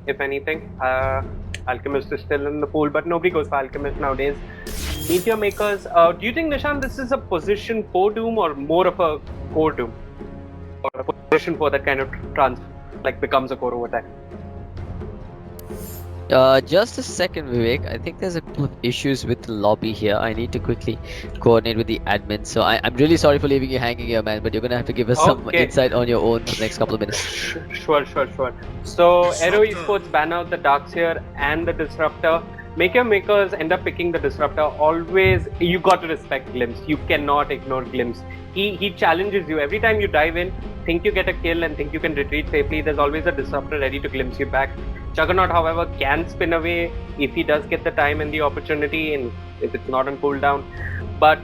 if anything. Alchemist is still in the pool, but nobody goes for Alchemist nowadays. Meteor Makers, do you think, Nishan, this is a position for Doom or more of a core Doom? Or a position for that kind of becomes a core over time? Just a second, Vivek. I think there's a couple of issues with the lobby here. I need to quickly coordinate with the admin. So I'm really sorry for leaving you hanging here, man. But you're gonna have to give us some insight on your own for the next couple of minutes. Sure. So Aero Esports ban out the Darkseer and the Disruptor. Meteor Makers end up picking the Disruptor. Always, you got to respect Glimpse. You cannot ignore Glimpse. He challenges you every time you dive in. Think you get a kill and think you can retreat safely. There's always a Disruptor ready to glimpse you back. Juggernaut, however, can spin away if he does get the time and the opportunity, and if it's not on cooldown. But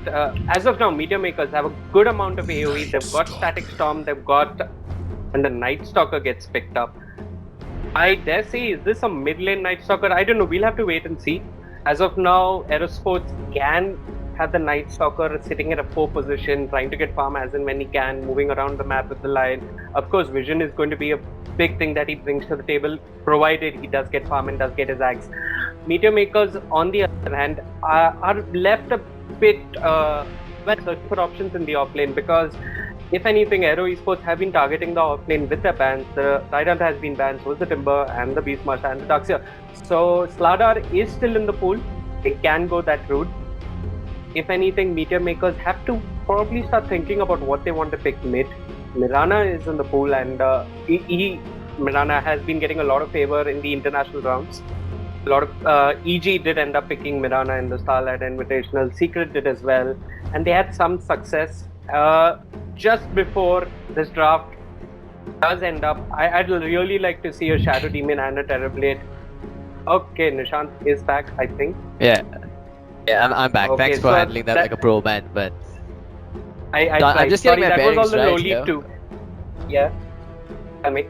as of now, Meteor Makers have a good amount of AoE. They've got Static Storm. They've got, and the Night Stalker gets picked up. I dare say, is this a mid lane Night Stalker? I don't know. We'll have to wait and see. As of now, Aero Esports can have the Night Stalker sitting at a 4 position, trying to get farm as and when he can, moving around the map with the line. Of course, Vision is going to be a big thing that he brings to the table, provided he does get farm and does get his axe. Meteor Makers, on the other hand, are left a bit searching for options in the offlane, because if anything, Aero Esports have been targeting the offlane with their bans. The Tyrant has been banned, so is the Timber and the Beastmaster and the Darkseer. So Slardar is still in the pool. They can go that route. If anything, Meteor Makers have to probably start thinking about what they want to pick mid. Mirana is in the pool, and Mirana has been getting a lot of favor in the international rounds. A lot of EG did end up picking Mirana in the Starlight Invitational. Secret did as well, and they had some success. Just before this draft does end up, I'd really like to see a Shadow Demon and a Terrorblade. Okay, Nishant is back, I think. Yeah, I'm back. Okay, thanks for handling that like a pro, man. But I'm just getting my bearings right here. Too. Yeah, I mean.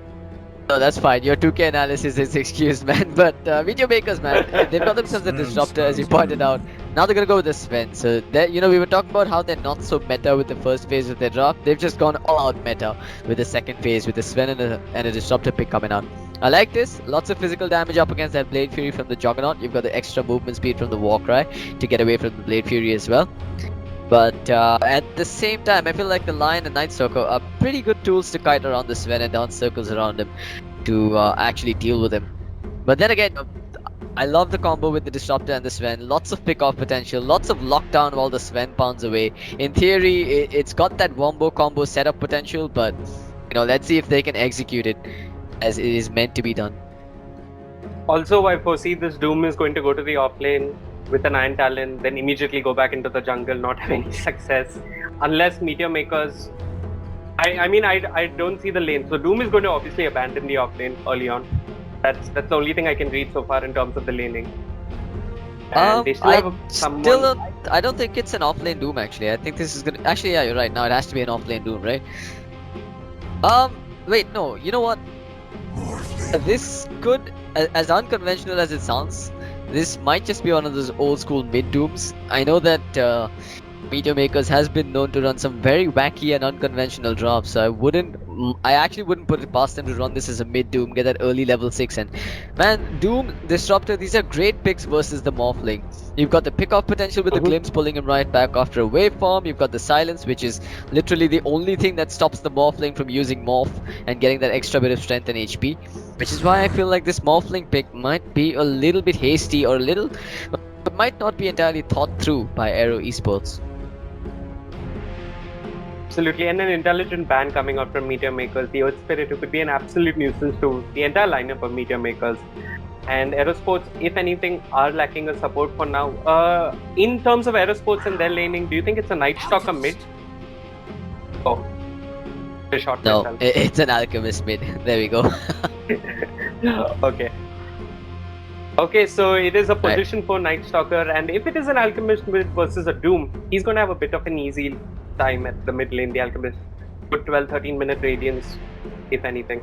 No, that's fine. Your 2K analysis is excused, man. But Meteor Makers, man, they've got themselves a Disruptor, as you pointed out. Now they're gonna go with the Sven. So, we were talking about how they're not so meta with the first phase of their draft. They've just gone all out meta with the second phase, with the Sven and a Disruptor pick coming out. I like this. Lots of physical damage up against that Blade Fury from the Juggernaut. You've got the extra movement speed from the Warcry to get away from the Blade Fury as well. But at the same time, I feel like the Lion and Night Stalker are pretty good tools to kite around the Sven and dance circles around him to actually deal with him. But then again, I love the combo with the Disruptor and the Sven. Lots of pick-off potential, lots of lockdown while the Sven pounds away. In theory, it's got that Wombo combo setup potential, but let's see if they can execute it as it is meant to be done. Also, I foresee this Doom is going to go to the offlane with an Iron Talon, then immediately go back into the jungle, not have any success. Unless Meteor Makers... I don't see the lane. So Doom is going to obviously abandon the offlane early on. That's the only thing I can read so far in terms of the laning. And they still have I don't think it's an offlane Doom, actually. I think this is gonna... Actually, yeah, you're right. Now it has to be an offlane Doom, right? Wait, no. You know what? This could, as unconventional as it sounds, this might just be one of those old school mid Dooms. I know that Meteor Makers has been known to run some very wacky and unconventional drops, so I actually wouldn't put it past them to run this as a mid Doom, get that early level 6, and man, Doom, Disruptor, these are great picks versus the Morphling. You've got the pick-off potential with the Glimpse pulling him right back after a waveform. You've got the Silence, which is literally the only thing that stops the Morphling from using Morph and getting that extra bit of strength and HP. Which is why I feel like this Morphling pick might be a little bit hasty or but might not be entirely thought through by Aero Esports. Absolutely, and an intelligent ban coming out from Meteor Makers. The Earth Spirit, who could be an absolute nuisance to the entire lineup of Meteor Makers. And Aero Esports, if anything, are lacking a support for now. In terms of Aero Esports and their laning, do you think it's a Night Stalker mid? Oh, a short no, myself. It's an Alchemist mid. There we go. Okay, so it is a position for Night Stalker, and if it is an Alchemist mid versus a Doom, he's going to have a bit of an easy time at the mid lane. The Alchemist, good 12-13 minute radiance, if anything.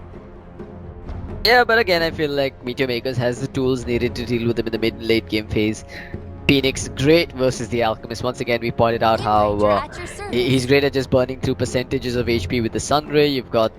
Yeah, but again, I feel like Meteor Makers has the tools needed to deal with them in the mid-late game phase. Phoenix, great versus the Alchemist. Once again, we pointed out how he's great at just burning through percentages of HP with the Sunray. You've got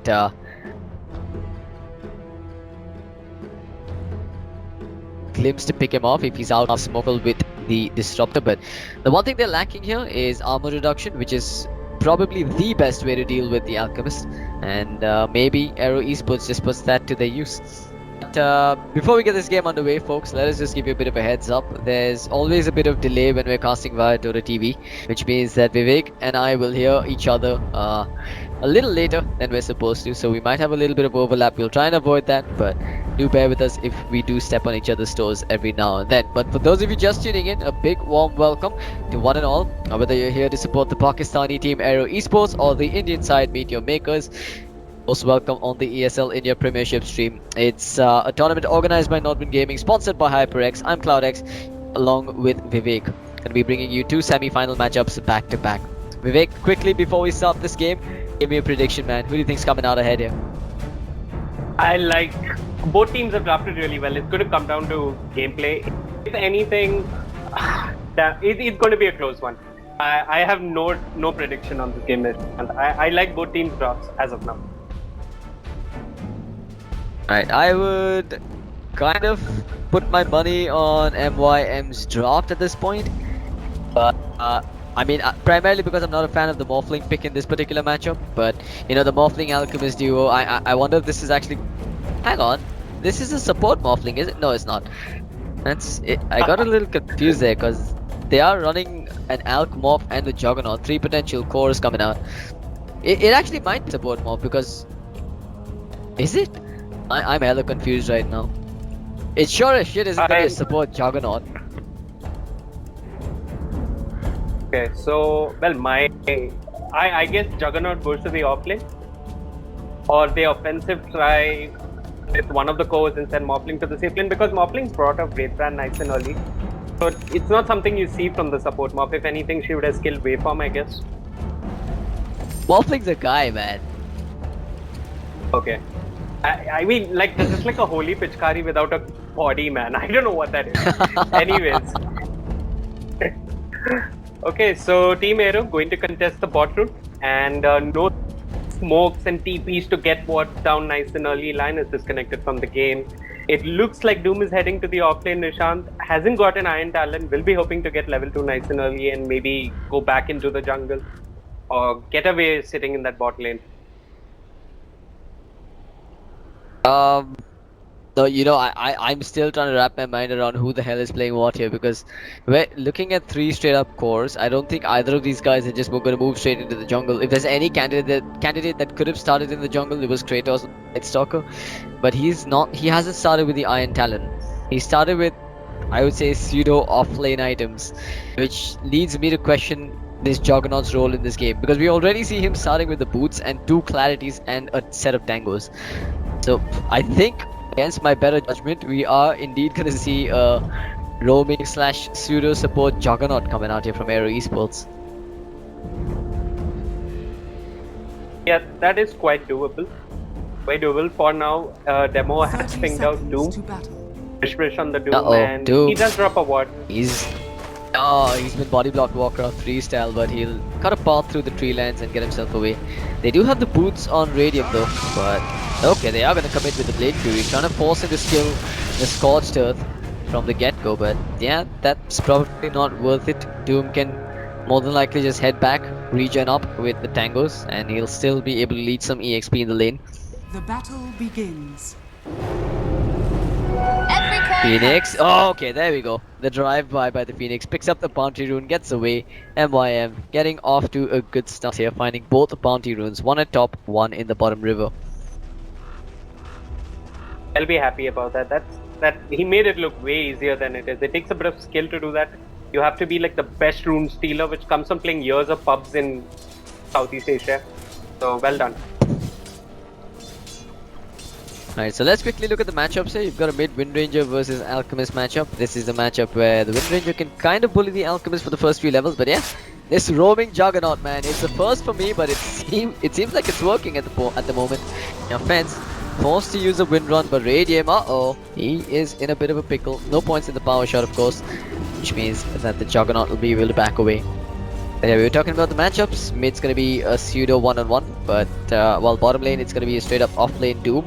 Glimpse to pick him off if he's out of Smokle with the Disruptor. But the one thing they're lacking here is armor reduction, which is probably the best way to deal with the Alchemist. And maybe Aero Esports just puts that to their use. But before we get this game underway, folks, let us just give you a bit of a heads up. There's always a bit of delay when we're casting via Dota TV, which means that Vivek and I will hear each other a little later than we're supposed to, so we might have a little bit of overlap. We'll try and avoid that, but do bear with us if we do step on each other's toes every now and then. But for those of you just tuning in, a big warm welcome to one and all, whether you're here to support the Pakistani team Aero Esports or the Indian side Meet Your Makers. Most welcome on the ESL India Premiership stream. It's a tournament organized by Nordman Gaming, sponsored by Hyperx. I'm CloudX, along with Vivek. Gonna be bringing you two semi-final matchups back to back. Vivek, quickly before we start this game, give me a prediction, man. Who do you think's coming out ahead here? I like both teams have drafted really well. It's going to come down to gameplay. If anything, it's going to be a close one. I have no prediction on this game, and I like both teams' drafts as of now. Alright, I would kind of put my money on MYM's draft at this point, but I mean, primarily because I'm not a fan of the Morphling pick in this particular matchup. But you know, the Morphling Alchemist duo, I wonder if this is actually, hang on, this is a support Morphling, is it? No, it's not. That's it. I got a little confused there because they are running an Alch Morph and the Juggernaut, 3 potential cores coming out. It actually might support Morph because, is it? I'm hella confused right now. It sure as shit isn't going to support Juggernaut. Okay, so well, I guess Juggernaut goes to the offlane, or the offensive try with one of the cores and send Morphling to the safe lane, because Morphling's brought up Great Brand nice and early. So it's not something you see from the support Morph. If anything, she would have skilled Waveform, I guess. Morphling's a guy, man. Okay. I mean, like, this is like a holy Pichkari without a body, man. I don't know what that is. Anyways. Okay, so Team Aero going to contest the bot route, and no smokes and TPs to get bots down nice and early. Line is disconnected from the game. It looks like Doom is heading to the offlane. Nishant hasn't got an Iron Talon, will be hoping to get level 2 nice and early and maybe go back into the jungle or get away sitting in that bot lane. No, you know, I'm still trying to wrap my mind around who the hell is playing what here, because we're looking at 3 straight up cores. I don't think either of these guys are just going to move straight into the jungle. If there's any candidate that could have started in the jungle, it was Kratos, Night Stalker, but he hasn't started with the Iron Talon. He started with, I would say, pseudo offlane items, which leads me to question this Juggernaut's role in this game, because we already see him starting with the boots and 2 clarities and a set of tangos. So I think, against my better judgment, we are indeed going to see a roaming / pseudo support Juggernaut coming out here from Aero Esports. Yeah, that is quite doable. Quite doable for now. Demo has pinged out Doom. Wish on the Doom, and Doom. He does drop a ward. He's been body blocked Warcraft 3 style, but he'll cut a path through the tree lands and get himself away. They do have the boots on Radium though, but okay, they are going to commit with the Blade Fury, trying to force him to skill the Scorched Earth from the get-go, but yeah, that's probably not worth it. Doom can more than likely just head back, regen up with the tangos, and he'll still be able to lead some EXP in the lane. The battle begins. Phoenix, oh, okay, there we go. The drive-by by the Phoenix picks up the bounty rune, gets away. MYM getting off to a good start here, finding both bounty runes, one at top, one in the bottom river. I'll be happy about that. That he made it look way easier than it is. It takes a bit of skill to do that. You have to be like the best rune stealer, which comes from playing years of pubs in Southeast Asia. So well done. Alright, so let's quickly look at the matchups here. You've got a mid Windranger versus Alchemist matchup. This is the matchup where the Windranger can kind of bully the Alchemist for the first few levels, but yeah, this roaming Juggernaut, man, it's a first for me, but it seems like it's working at the moment. Now, Fence forced to use a wind run, but Radium, he is in a bit of a pickle. No points in the power shot, of course, which means that the Juggernaut will be able to back away. But yeah, we were talking about the matchups. Mid's going to be a pseudo one-on-one, but while bottom lane, it's going to be a straight up off-lane Doom.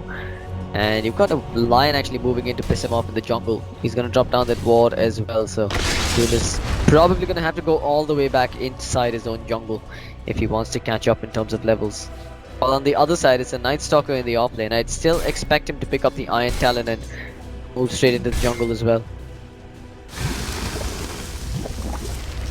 And you've got a Lion actually moving in to piss him off in the jungle. He's gonna drop down that ward as well, so Doom is probably gonna have to go all the way back inside his own jungle if he wants to catch up in terms of levels. While on the other side, it's a Night Stalker in the off lane. I'd still expect him to pick up the Iron Talon and move straight into the jungle as well.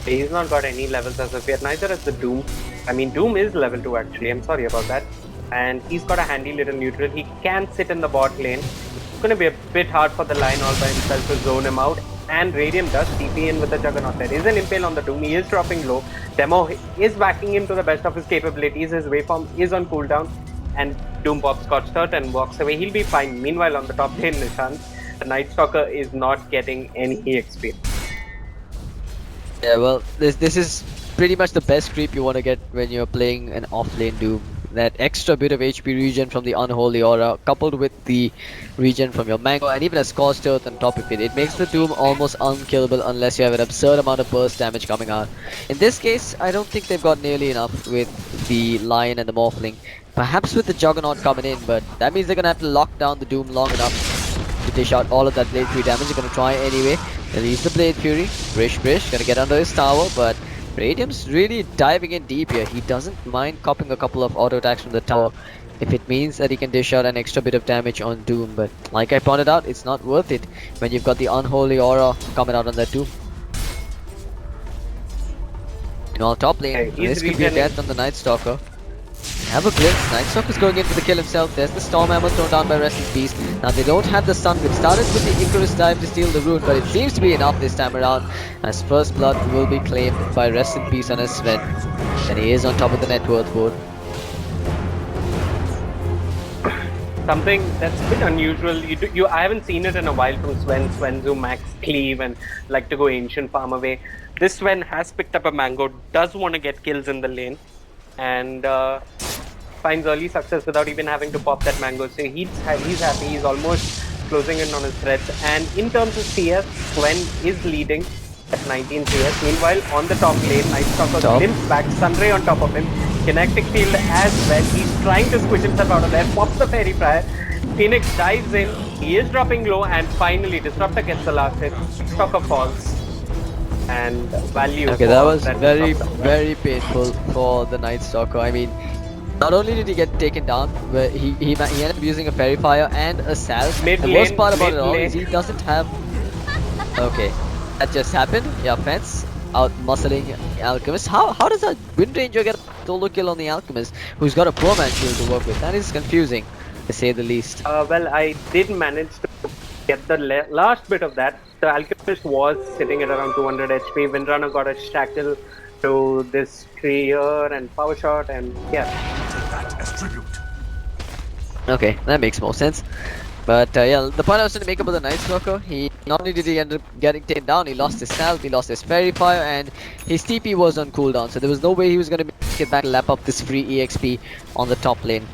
He's not got any levels as of yet, neither has the Doom. I mean, Doom is level 2 actually, I'm sorry about that. And he's got a handy little neutral. He can sit in the bot lane. It's going to be a bit hard for the Lion all by himself to zone him out. And Radium does TP in with the Juggernaut. There is an Impale on the Doom. He is dropping low. Demo is backing him to the best of his capabilities. His waveform is on cooldown. And Doom pops Scorched Earth and walks away. He'll be fine. Meanwhile, on the top lane, Nishan, the Night Stalker is not getting any XP. Yeah, well, this is pretty much the best creep you want to get when you're playing an off-lane Doom. That extra bit of HP regen from the Unholy Aura, coupled with the regen from your Mango, and even a Scorched Earth on top of it, it makes the Doom almost unkillable unless you have an absurd amount of burst damage coming out. In this case, I don't think they've got nearly enough with the Lion and the Morphling. Perhaps with the Juggernaut coming in, but that means they're gonna have to lock down the Doom long enough to dish out all of that Blade Fury damage. They're gonna try anyway. Release the Blade Fury. Brish gonna get under his tower, but Radium's really diving in deep here. He doesn't mind copping a couple of auto attacks from the tower if it means that he can dish out an extra bit of damage on Doom, but like I pointed out, it's not worth it when you've got the Unholy Aura coming out on that Doom. Meanwhile, top lane, this could be a death on the Night Stalker. Have a glimpse, Night Stalker's going in for the kill himself. There's the Storm Hammer thrown down by Rest in Peace. Now they don't have the stun. It started with the Icarus dive to steal the rune, but it seems to be enough this time around, as first blood will be claimed by Rest in Peace on his Sven. And he is on top of the net worth board. Something that's a bit unusual. I haven't seen it in a while from Sven. Sven do max cleave and like to go ancient farm away. This Sven has picked up a Mango, does want to get kills in the lane, and finds early success without even having to pop that Mango. So he's happy. He's almost closing in on his threats. And in terms of CS, Sven is leading at 19 CS. Meanwhile, on the top lane, Night Stalker glimpse back, Sunray on top of him. Kinetic Field as well. He's trying to squish himself out of there. Pops the Fairy Fire. Phoenix dives in. He is dropping low, and finally Disruptor gets the last hit. Stalker falls. And value. Okay, that was very painful for the Night Stalker. I mean, not only did he get taken down, but he ended up using a Fairy Fire and a Salve. The worst part about it all is he doesn't have... Okay, that just happened. Yeah, fence out muscling Alchemist. How does a Wind Ranger get a solo kill on the Alchemist, who's got a poor man shield to work with? That is confusing, to say the least. Well, I did manage to get the last bit of that. The Alchemist was sitting at around 200 HP. Windrunner got a shackle to this tree here and power shot, and yeah. Okay, that makes more sense. But yeah, the point I was trying to make about the Night Stalker, he not only did he end up getting taken down, he lost his Salve, he lost his Fairy Fire, and his TP was on cooldown, so there was no way he was going to make it back and lap up this free EXP on the top lane.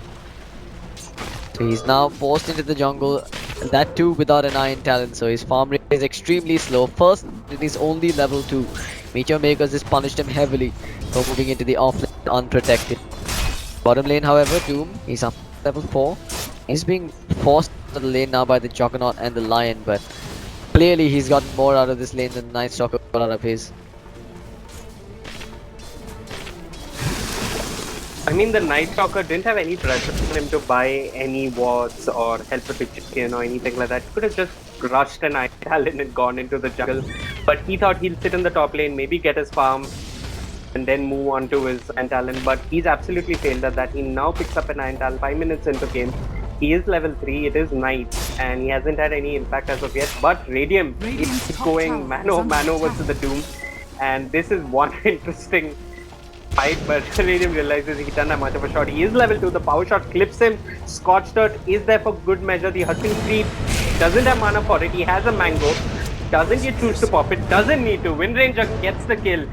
So he's now forced into the jungle, that too without an Iron Talon, so his farm rate is extremely slow. First, it is only level 2. Meteor Makers has punished him heavily for moving into the off lane unprotected. Bottom lane, however, Doom, he's up level 4. He's being forced to the lane now by the Juggernaut and the Lion, but clearly he's gotten more out of this lane than the Night Stalker got out of his. I mean, the Night Stalker didn't have any pressure on him to buy any wards or help with the chicken or anything like that. He could have just rushed an Iron Talon and gone into the jungle, but he thought he'll sit in the top lane, maybe get his farm, and then move on to his Iron Talon, but he's absolutely failed at that. He now picks up an Iron Talon 5 minutes into game. He is level 3, it is night, and he hasn't had any impact as of yet, but Radium is going mano versus the Doom, and this is one interesting fight, but Radium realizes he doesn't have much of a shot. He is level 2, the power shot clips him, Scorched Earth is there for good measure, the Hurting Creep doesn't have mana for it, he has a Mango, doesn't he choose to pop it, doesn't need to, Wind Ranger gets the kill,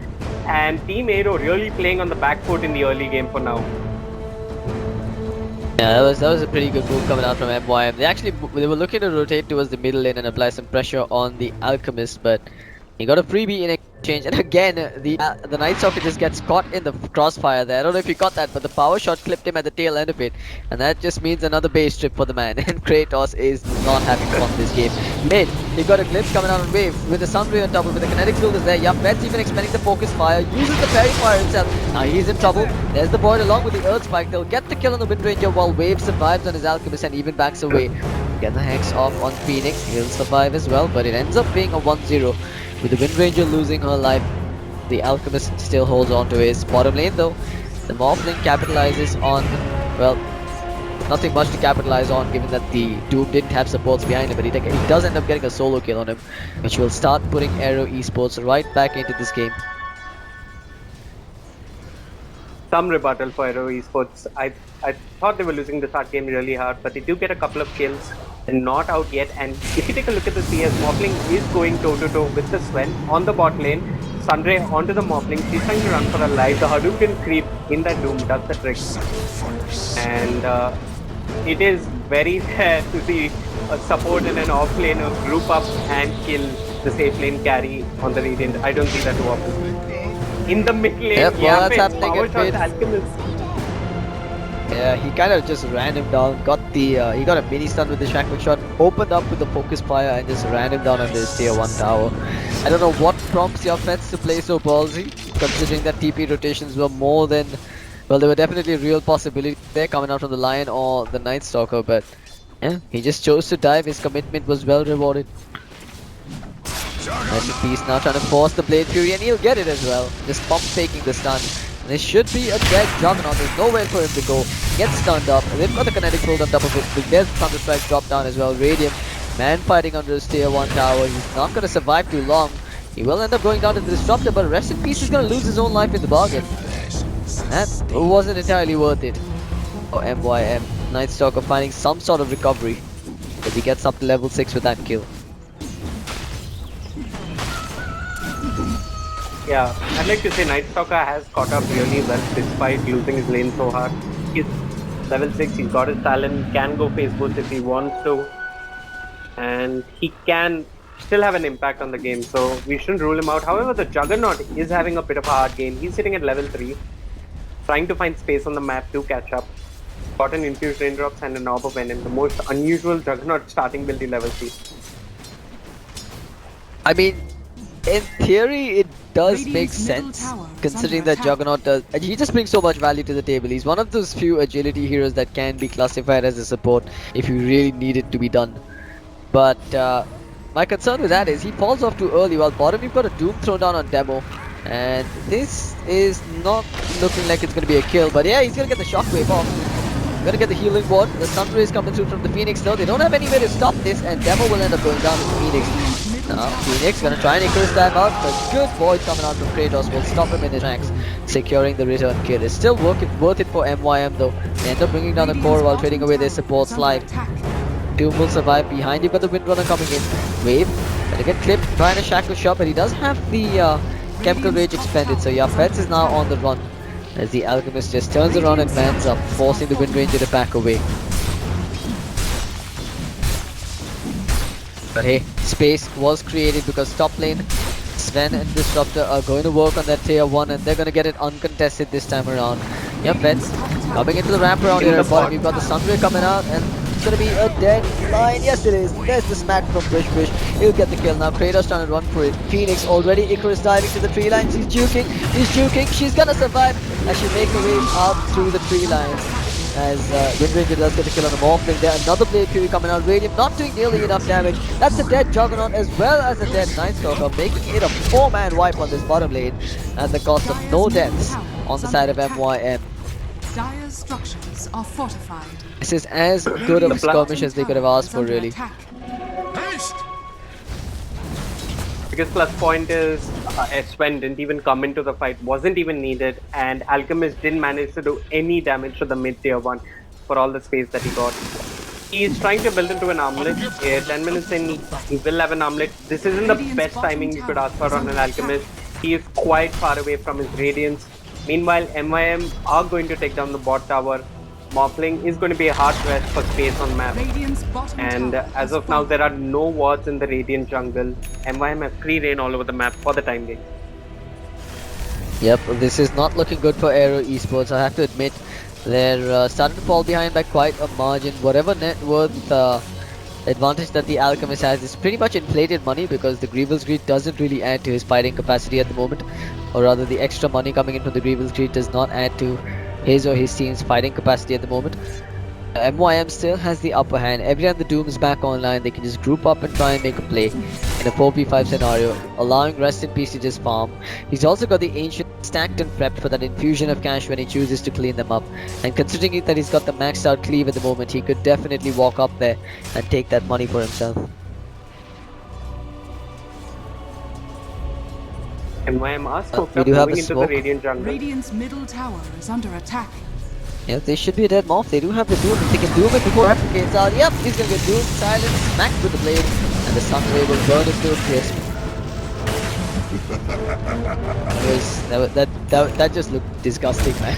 and Team Aero really playing on the back foot in the early game for now. Yeah, that was a pretty good move coming out from MYM. They were looking to rotate towards the middle lane and apply some pressure on the Alchemist, but He got a freebie in exchange, and again the Night Stalker just gets caught in the crossfire there. I don't know if he got that, but the power shot clipped him at the tail end of it, and that just means another base trip for the man. And Kratos is not having fun this game. Mid, he got a glimpse coming out on wave with the Sunray on top of it. The kinetic field is there. Mak3rs even expending the focus fire, uses the parry fire himself. Now he's in trouble. There's the Void along with the Earth Spike. They'll get the kill on the Wind Ranger while Wave survives on his Alchemist and even backs away. Get the Hex off on Phoenix. He'll survive as well, but it ends up being a 1-0. With the Wind Ranger losing her life, the Alchemist still holds on to his bottom lane though. The Morphling capitalizes on, well, nothing much to capitalize on given that the Doom didn't have supports behind him, but he does end up getting a solo kill on him, which will start putting Aero Esports right back into this game. Some rebuttal for Aero Esports. I thought they were losing the start game really hard, but they do get a couple of kills. They're not out yet, and if you take a look at the CS, Morphling is going toe-to-toe with the Sven on the bot lane. Sunray onto the Morphling. She's trying to run for her life. The Hadouken creep in that Doom does the trick. And it is very rare to see a support in an off-laner group up and kill the safe lane carry on the Radiant. I don't see that too often. In the mid lane, Yep, well, that's happening power at shot mid. Alchemist. Yeah, he kind of just ran him down, got the, he got a mini stun with the Shackle shot, opened up with the focus fire and just ran him down under his tier 1 tower. I don't know what prompts your Feds to play so ballsy, considering that TP rotations were more than, well, there were definitely a real possibility there coming out from the Lion or the Night Stalker, but yeah, he just chose to dive. His commitment was well rewarded. Rest in peace now, trying to force the Blade Fury, and he'll get it as well. Just pump faking the stun. This should be a dead Juggernaut. There's nowhere for him to go. Gets stunned up. They've got the kinetic field on top of it. There's the Thunder Strike drop down as well. Radiant, man fighting under his tier 1 tower. He's not going to survive too long. He will end up going down to the Disruptor, but Rest in Peace is going to lose his own life in the bargain. That wasn't entirely worth it. Oh, MYM. Night Stalker finding some sort of recovery, but he gets up to level 6 with that kill. Yeah, I'd like to say Night Stalker has caught up really well despite losing his lane so hard. He's level 6, he's got his talent, can go phase boost if he wants to, and he can still have an impact on the game, so we shouldn't rule him out. However, the Juggernaut is having a bit of a hard game. He's sitting at level 3, trying to find space on the map to catch up. Got an infused raindrops and an orb of venom, the most unusual Juggernaut starting build in level 3. I mean, in theory, it does make sense, considering that Juggernaut does. He just brings so much value to the table. He's one of those few agility heroes that can be classified as a support if you really need it to be done. But my concern with that is he falls off too early. While bottom, you've got a Doom thrown down on Demo, and this is not looking like it's going to be a kill. But yeah, he's going to get the shockwave off. Gonna get the healing ward. The Sunray is coming through from the Phoenix. though. They don't have anywhere to stop this, and Demo will end up going down with the Phoenix. Now, Phoenix gonna try and Icarus dive out, but good Void coming out from Kratos will stop him in his tracks, securing the return kill. It's still worth it for MYM though. They end up bringing down the core while trading away their support's life. Doom will survive behind him, but the Windrunner coming in. Wave, gonna get clipped, trying to shackle shot, but he does have the Chemical Rage expended, so yeah, Feds is now on the run, as the Alchemist just turns around and mans up, forcing the Wind Ranger to back away. But hey, space was created because top lane, Sven and Disruptor are going to work on that tier 1, and they're going to get it uncontested this time around. Yep, Feds coming into the ramp around here at bottom. We've got the Sunray coming out, and it's going to be a dead line. Yes, it is. There's the smack from Bish. He'll get the kill now. Kratos trying to run for it. Phoenix already. Icarus diving to the tree lines. He's juking. She's going to survive as she makes her way out through the tree lines. As Wind Ranger does get a kill on the Morphling there. Another Blade Fury coming out. Radiant not doing nearly enough damage. That's a dead Juggernaut as well as a dead Night Stalker, making it a 4-man wipe on this bottom lane at the cost of no deaths on the side of MYM. Dire's structures are fortified. This is as good of a skirmish as they could have asked for, really. Biggest plus point is Sven didn't even come into the fight, wasn't even needed, and Alchemist didn't manage to do any damage to the mid tier 1 for all the space that he got. He's trying to build into an armlet. 10 minutes in, he will have an armlet. This isn't the best timing you could ask for on an Alchemist. He is quite far away from his Radiance. Meanwhile, MYM are going to take down the bot tower. Morphling is going to be a hard press for space on map. Radiant's bottom And tower as has of now, fallen. there are no wards in the Radiant jungle. MYM have free reign all over the map for the time being. Yep, this is not looking good for Aero Esports. I have to admit, they're starting to fall behind by quite a margin. Whatever net worth advantage that the Alchemist has is pretty much inflated money, because the Greevil's Greed doesn't really add to his fighting capacity at the moment. Or rather, the extra money coming in from the Greevil's Greed does not add to his or his team's fighting capacity at the moment. MYM still has the upper hand. Every time the Doom is back online, they can just group up and try and make a play in a 4v5 scenario, allowing Rest in Peace to just farm. He's also got the Ancient stacked and prepped for that infusion of cash when he chooses to clean them up. And considering that he's got the maxed out cleave at the moment, he could definitely walk up there and take that money for himself. MYM are scoped we up do have moving a into smoke. the Radiant jungle. Radiant's middle tower is under attack. Yeah, they should be a dead morph. They do have the Doom. If they can Doom it before replicates out, yep, he's gonna get Doom, silence, smacked with the blade, and the Sunray will burn him to a crisp. That just looked disgusting, man.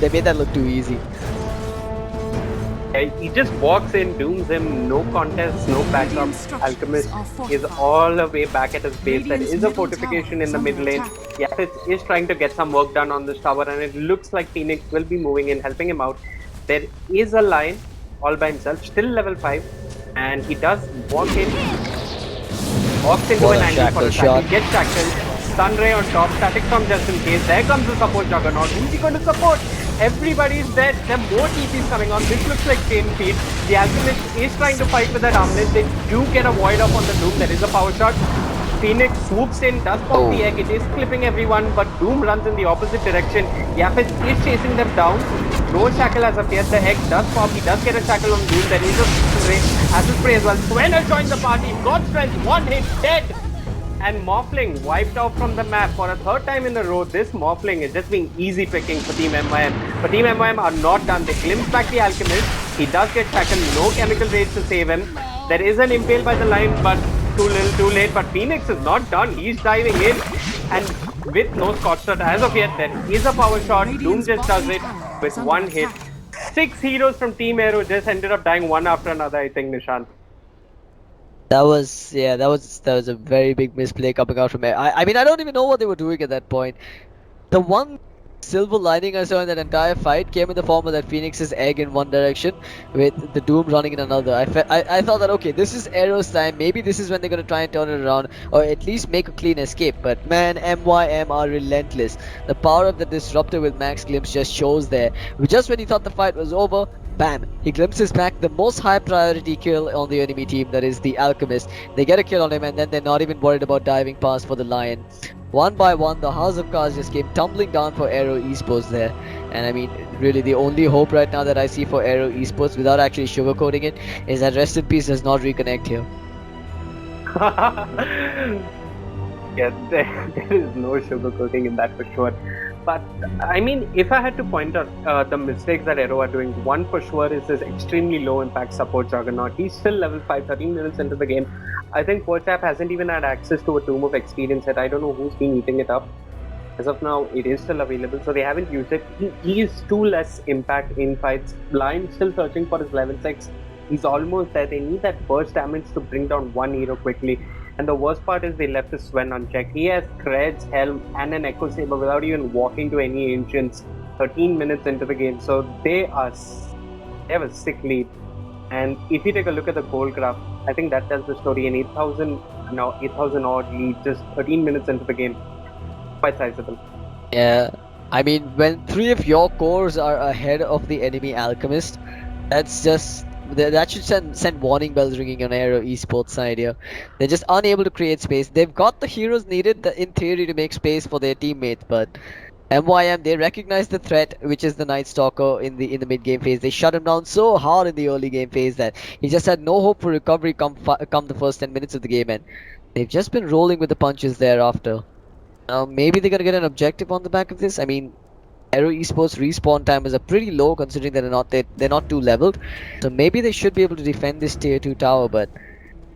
They made that look too easy. He just walks in, dooms him, no contest, no backup. Alchemist is all the way back at his base. There is a fortification in the mid lane. Yapith is trying to get some work done on this tower, and it looks like Phoenix will be moving in, helping him out. There is a line all by himself, still level 5, and he does walk in, walks into an angle for a shot, gets shackled. Sunray on top, static from just in case. There comes the support juggernaut. Who's he going to support? Everybody's dead. There are more TPs coming on. This looks like chain feed. The Alchemist is trying to fight with that armlet. They do get a void up on the Doom. There is a power shot. Phoenix swoops in, does pop the egg. It is clipping everyone, but Doom runs in the opposite direction. Yapith is chasing them down. No shackle as of yet. The egg does pop. He does get a shackle on Doom. There is a spray. Has a spray as well. Swenner joins the party. Got strength. One hit. Dead. And Morphling wiped out from the map for a third time in a row. This Morphling is just being easy picking for Team MYM. But Team MYM are not done. They glimpse back the Alchemist. He does get shackled. No chemical rage to save him. There is an impale by the line, but too little, too late. But Phoenix is not done. He's diving in. And with no Scotch shot as of yet, there is a power shot. Doom just does it with one hit. 6 heroes from Team Aero just ended up dying one after another, I think, Nishant. That was a very big misplay coming out from Aero. I mean, I don't even know what they were doing at that point. The one silver lining I saw in that entire fight came in the form of that Phoenix's egg in one direction with the Doom running in another. I thought that, okay, this is Aero's time. Maybe this is when they're going to try and turn it around, or at least make a clean escape. But man, MYM are relentless. The power of the Disruptor with Max Glimpse just shows there. Just when he thought the fight was over, bam! He glimpses back the most high priority kill on the enemy team, that is the Alchemist. They get a kill on him, and then they're not even worried about diving past for the Lion. One by one, the House of Cards just came tumbling down for Aero Esports there. And I mean, really the only hope right now that I see for Aero Esports, without actually sugarcoating it, is that Rest in Peace does not reconnect here. Yeah, there is no sugarcoating in that for sure. But I mean, if I had to point out the mistakes that Aero are doing, one for sure is this extremely low impact support juggernaut. He's still level 5, 13 minutes into the game. I think Pochap hasn't even had access to a Tomb of Experience yet. I don't know who's been eating it up. As of now, it is still available, so they haven't used it. He is too less impact in fights. Blind still searching for his level 6. He's almost there. They need that burst damage to bring down one hero quickly. And the worst part is they left his Sven unchecked. He has Threads, Helm, and an Echo Saber without even walking to any Ancients 13 minutes into the game. So they have a sick lead. And if you take a look at the goal graph, I think that tells the story. An 8,000 odd lead just 13 minutes into the game. Quite sizable. Yeah, I mean, when 3 of your cores are ahead of the enemy Alchemist, that's just... that should send warning bells ringing on Aero Esports side here. They're just unable to create space. They've got the heroes needed in theory to make space for their teammates, but MYM, they recognize the threat, which is the Night Stalker in the mid game phase. They shut him down so hard in the early game phase that he just had no hope for recovery come the first 10 minutes of the game, and they've just been rolling with the punches thereafter. Now maybe they're gonna get an objective on the back of this. I mean, Aero Esports respawn time is pretty low considering that they're not too leveled, so maybe they should be able to defend this tier 2 tower. But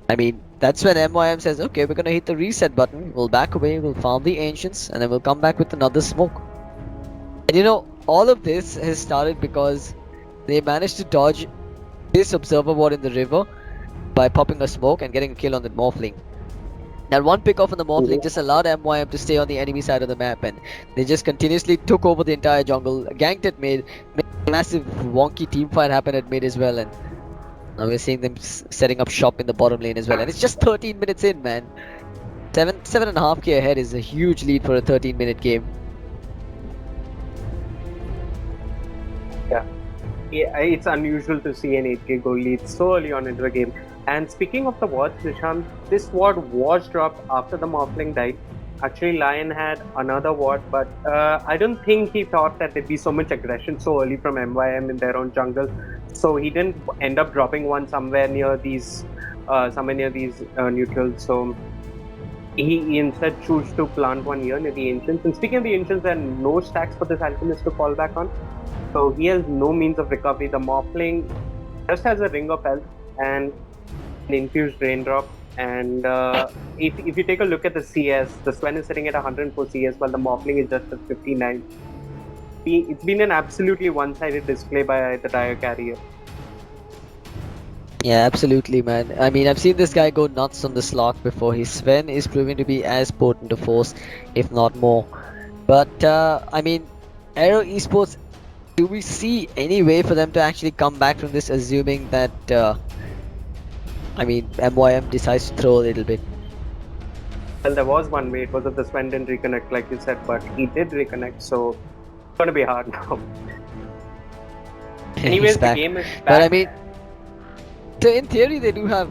I mean, that's when MYM says, okay, we're gonna hit the reset button, we'll back away, we'll farm the Ancients, and then we'll come back with another smoke. And you know, all of this has started because they managed to dodge this observer ward in the river by popping a smoke and getting a kill on the Morphling. That one pick off on the Morphling just allowed MYM to stay on the enemy side of the map, and they just continuously took over the entire jungle, ganked at mid, made a massive wonky team fight happen at mid as well, and now we're seeing them setting up shop in the bottom lane as well. And it's just 13 minutes in, man. 7.5k ahead is a huge lead for a 13-minute game. Yeah, it's unusual to see an 8k goal lead so early on into the game. And speaking of the wards, Nishant, this ward was dropped after the Morphling died. Actually, Lion had another ward, but I don't think he thought that there'd be so much aggression so early from MYM in their own jungle. So he didn't end up dropping one somewhere near these neutrals. So he instead chose to plant one here near the Ancients. And speaking of the Ancients, there are no stacks for this Alchemist to fall back on. So he has no means of recovery. The Morphling just has a Ring of Health and an infused Raindrop. And if you take a look at the CS, the Sven is sitting at 104 CS while the Morphling is just at 59. It's been an absolutely one-sided display by the Dire Carrier. Yeah, absolutely, man. I mean, I've seen this guy go nuts on the slot before. His Sven is proving to be as potent a force, if not more. But, I mean, Aero Esports, do we see any way for them to actually come back from this, assuming that, I mean, MYM decides to throw a little bit? Well, there was one way. It was that the Sven didn't reconnect, like you said, but he did reconnect, so it's going to be hard now. Anyways, the game is back. But, I mean, so in theory, they do have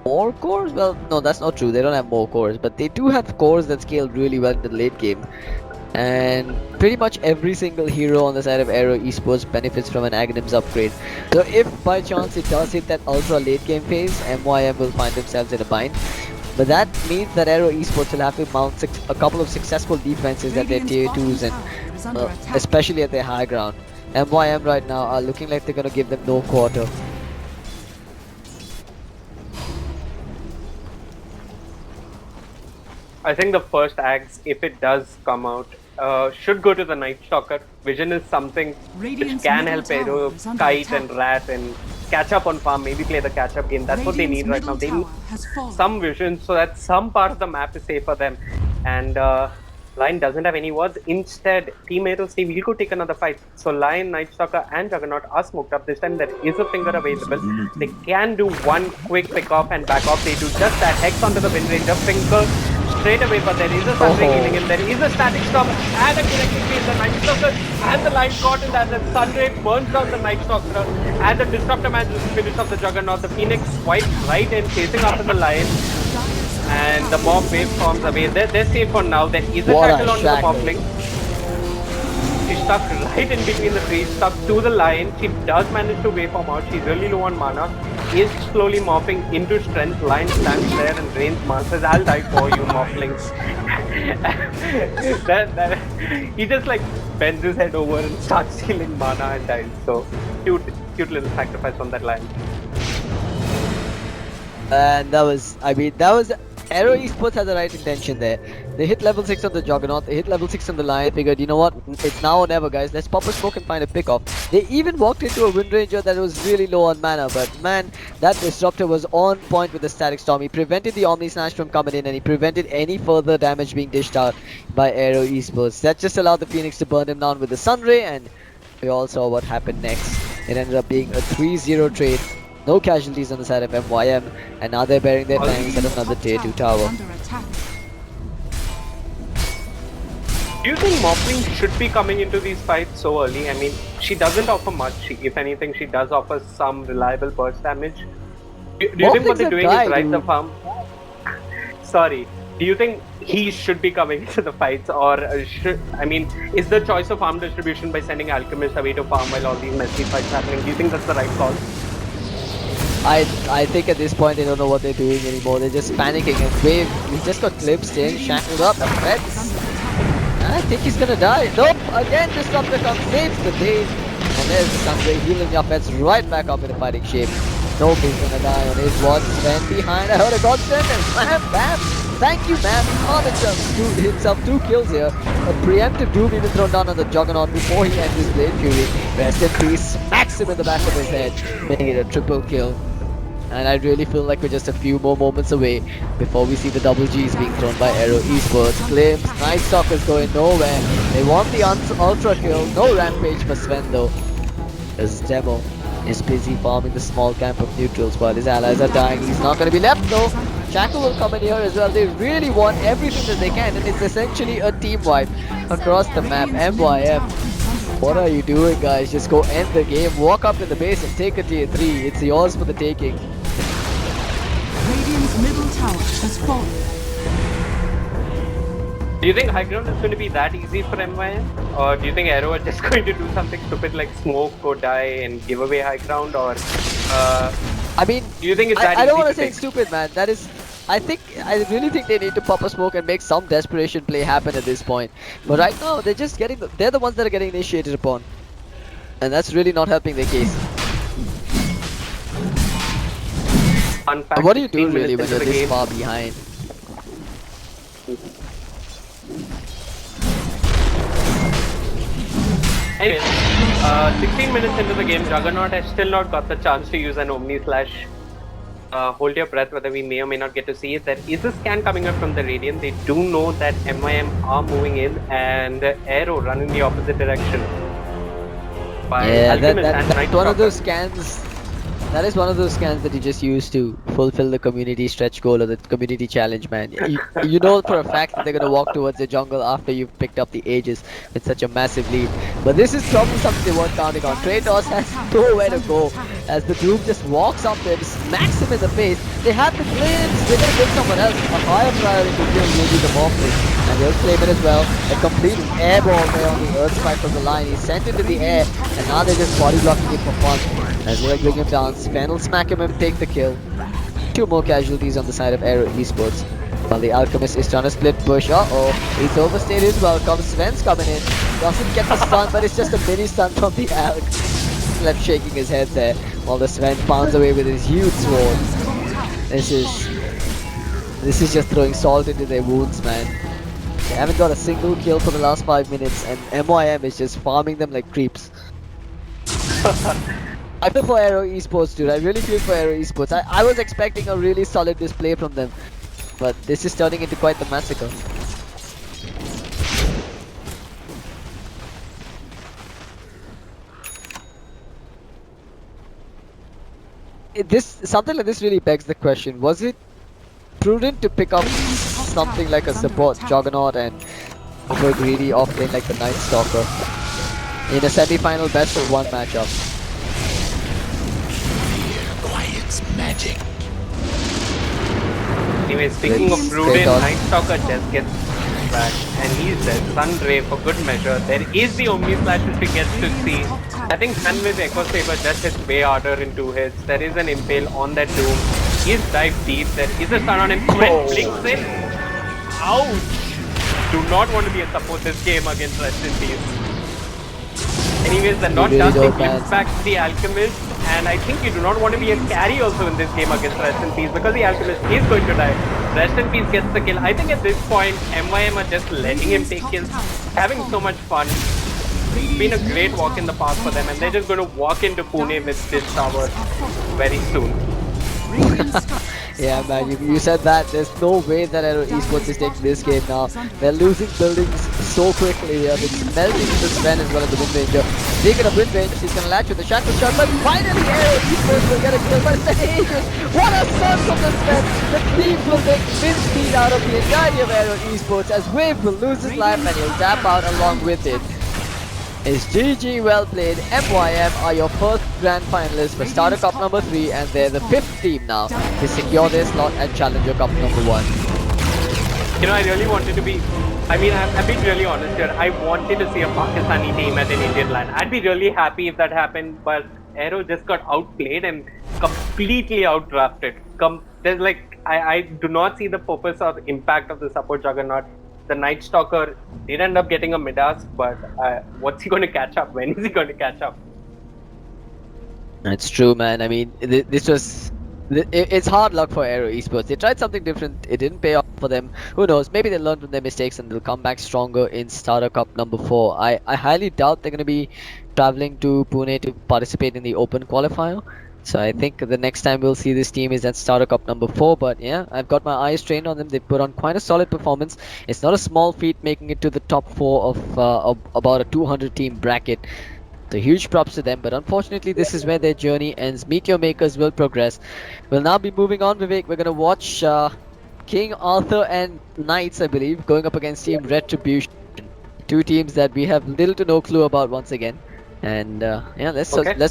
more cores? Well, no, that's not true. They don't have more cores, but they do have cores that scale really well in the late game. And pretty much every single hero on the side of Aero Esports benefits from an Aghanims upgrade. So if by chance it does hit that ultra late game phase, MYM will find themselves in a bind. But that means that Aero Esports will have to mount a couple of successful defenses at their tier 2s and especially at their high ground. MYM right now are looking like they're going to give them no quarter. I think the first Ags, if it does come out, should go to the Night Stalker. Vision is something which can help Aero kite and rat and catch up on farm, maybe play the catch up game. That's what they need right now. They need some vision so that some part of the map is safe for them. And Lion doesn't have any wards. Instead, Team Aero say we'll go take another fight. So Lion, Night Stalker and Juggernaut are smoked up. This time there is a finger available. They can do one quick pick off and back off. They do just that. Hex onto the Wind Ranger, finger straight away, but there is a Sunray healing in there is a static storm and a directing phase. The Night Stalker and the Lion caught in that. The Sunray burns down the Night Stalker and the Disruptor manages to finish off the Juggernaut. The Phoenix swipes right in, chasing after the Lion. And the mob wave forms away. They're safe for now. There is a tackle onto the Morphling. She's stuck right in between the trees, stuck to the Lion. She does manage to waveform out. She's really low on mana. Is slowly morphing into strength. Lion stands there and drains mana. Says, I'll die for you, Morphlings. He just like bends his head over and starts stealing mana and dies. So cute little sacrifice from that Lion. And that was Aero Esports had the right intention there. They hit level 6 on the Juggernaut, they hit level 6 on the Lion, figured, you know what, it's now or never guys, let's pop a smoke and find a pick off. They even walked into a Wind Ranger that was really low on mana, but man, that Disruptor was on point with the Static Storm. He prevented the Omni Slash from coming in and he prevented any further damage being dished out by Aero Esports. That just allowed the Phoenix to burn him down with the Sunray, and we all saw what happened next. It ended up being a 3-0 trade. No casualties on the side of MYM, and now they're bearing their tanks at another tier 2 tower. Do you think Morphling should be coming into these fights so early? I mean, she doesn't offer much. If anything, she does offer some reliable burst damage. Do you think what they're doing is right the farm? Sorry. Do you think he should be coming into the fights, or is the choice of farm distribution by sending Alchemist away to farm while all these messy fights happening? Do you think that's the right call? I think at this point they don't know what they're doing anymore. They're just panicking, and Wave, he just got glimpsed in, shackled up, affects. I think he's gonna die. Nope, again Disruptor comes, saves the day. And there's the Sunray healing your pets right back up in a fighting shape. Nope, he's gonna die on his watch. Sven behind, I heard a godsend and bam, bam. Thank you, man. He found himself 2 kills here. A preemptive doom even thrown down on the Juggernaut before he ends his Blade Fury. Rest in peace, smacks him in the back of his head, making it a triple kill. And I really feel like we're just a few more moments away before we see the double Gs being thrown by Aero Esports. Glimpse, Night Stalker's going nowhere. They want the ultra kill. No rampage for Sven though. As Demo is busy farming the small camp of neutrals while his allies are dying. He's not going to be left though. Shackle will come in here as well. They really want everything that they can, and it's essentially a team wipe across the map. MYM, what are you doing, guys? Just go end the game, walk up in the base and take a tier 3. It's yours for the taking. Radiant's middle tower has fallen. Do you think high ground is going to be that easy for MYM? Or do you think Aero are just going to do something stupid like smoke or die and give away high ground? Or I mean, do you think it's that I don't easy want to to say take? it's stupid, man. I really think they need to pop a smoke and make some desperation play happen at this point. But right now, they're just getting, they're the ones that are getting initiated upon. And that's really not helping their case. Unpack What do you do 15 really when minutes you're into the this game. far behind? Anyways, 16 minutes into the game, Juggernaut has still not got the chance to use an Omni Slash. Hold your breath whether we may or may not get to see it. There is a scan coming up from the Radiant. They do know that MYM are moving in and Aero run in the opposite direction. Yeah, that's one of those scans. That is one of those scans that you just use to fulfill the community stretch goal or the community challenge, man. You know for a fact that they're gonna walk towards the jungle after you've picked up the Aegis with such a massive lead. But this is probably something they weren't counting on. Kratos has nowhere to go as the Doom just walks up there, smacks him in the face. They have the glimpse. They're gonna get someone else. A higher priority to kill will be the Morphling, and they'll claim it as well. A complete airball there on the Earth Strike from the line. He's sent into the air, and now they're just body blocking it for fun as they bring him down. Sven will smack him and take the kill. 2 more casualties on the side of Aero Esports. While the Alchemist is trying to split push. Uh-oh, he's overstayed his welcome. Sven's coming in. Doesn't get the stun, but it's just a mini stun from the Alch. Left shaking his head there while the Sven pounds away with his huge sword. This is just throwing salt into their wounds, man. They haven't got a single kill for the last 5 minutes, and MYM is just farming them like creeps. I feel for Aero Esports, dude. I really feel for Aero Esports. I was expecting a really solid display from them, but this is turning into quite the massacre. Something like this really begs the question: was it prudent to pick up something like a support Juggernaut and over greedy offlane like the Night Stalker in a semi-final best of 1 matchup? Quiet's magic. Anyway, speaking of prudent, Night Stalker just gets back and he's dead. Sunray for good measure. There is the Omni Slash which we get to see. I think Sun with Echo Saber just hits way harder in 2 hits. There is an Impale on that Doom. He's dived deep. There is a stun on him. Sven blinks in. Ouch! Do not want to be a support this game against Rest in Peace. Anyways, the not really dusting man. flips back to the Alchemist, and I think you do not want to be a carry also in this game against Rest in Peace because the Alchemist is going to die. Rest in Peace gets the kill. I think at this point, MYM are just letting him take kills, having so much fun. It's been a great walk in the park for them, and they're just going to walk into Pune with this tower very soon. Yeah, man, you said that. There's no way that Aero Esports is taking this game now. They're losing buildings so quickly. It's melting into Sven as well as the Wind Ranger. Speaking of Wind Range, he's gonna latch with the Shackle shot, but finally Aero Esports will get a kill. But it's the Aegis. What a stun from the Sven! The Cleave will make mincemeat out of the entirety of Aero Esports as Wave will lose his life and he'll tap out along with it. It's GG, well played. MYM are your first grand finalists for Starter Cup number 3, and they're the 5th team now to secure their slot at Challenger Cup number 1. You know, I really wanted to be... I mean, I'm being really honest here. I wanted to see a Pakistani team at an Indian LAN. I'd be really happy if that happened, but Aero just got outplayed and completely outdrafted. There's like... I do not see the purpose or impact of the support Juggernaut. The Night Stalker did end up getting a Midas, but what's he going to catch up? When is he going to catch up? It's true, man. I mean, this was It's hard luck for Aero Esports. They tried something different. It didn't pay off for them. Who knows? Maybe they learned from their mistakes and they'll come back stronger in Starter Cup number 4. I highly doubt they're going to be traveling to Pune to participate in the Open qualifier. So I think the next time we'll see this team is at Starter Cup number 4. But yeah, I've got my eyes trained on them. They put on quite a solid performance. It's not a small feat making it to the top 4 of about a 200 team bracket. So huge props to them, but unfortunately this is where their journey ends. Meteor Makers will progress. We'll now be moving on, Vivek. We're going to watch King Arthur and Knights, I believe, going up against Team Retribution. Two teams that we have little to no clue about once again. And yeah, let's